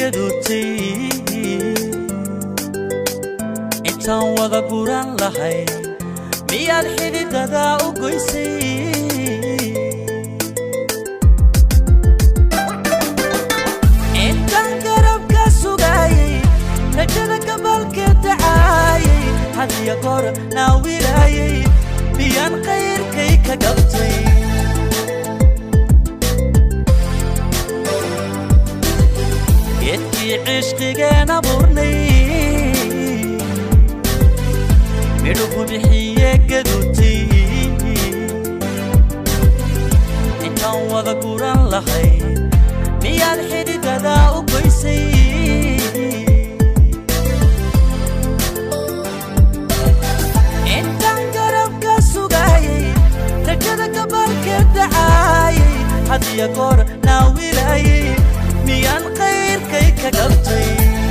قدوتي intaan wada guran lahay miyaad xididada u goysay intaan garabka sugayay rajada gabalka dacaayay hadiya goor naawilayay miyaan qayrkay ka gabtay gedkii cishqigen abuurnay midhuhu bixiye gaduuti intaan wada guran lahay miyaad xididada u goysay intaan garabka sugayay rajada gabalka dacaayay hadiya goor naawilayay miyaan qayrkay ka gabtay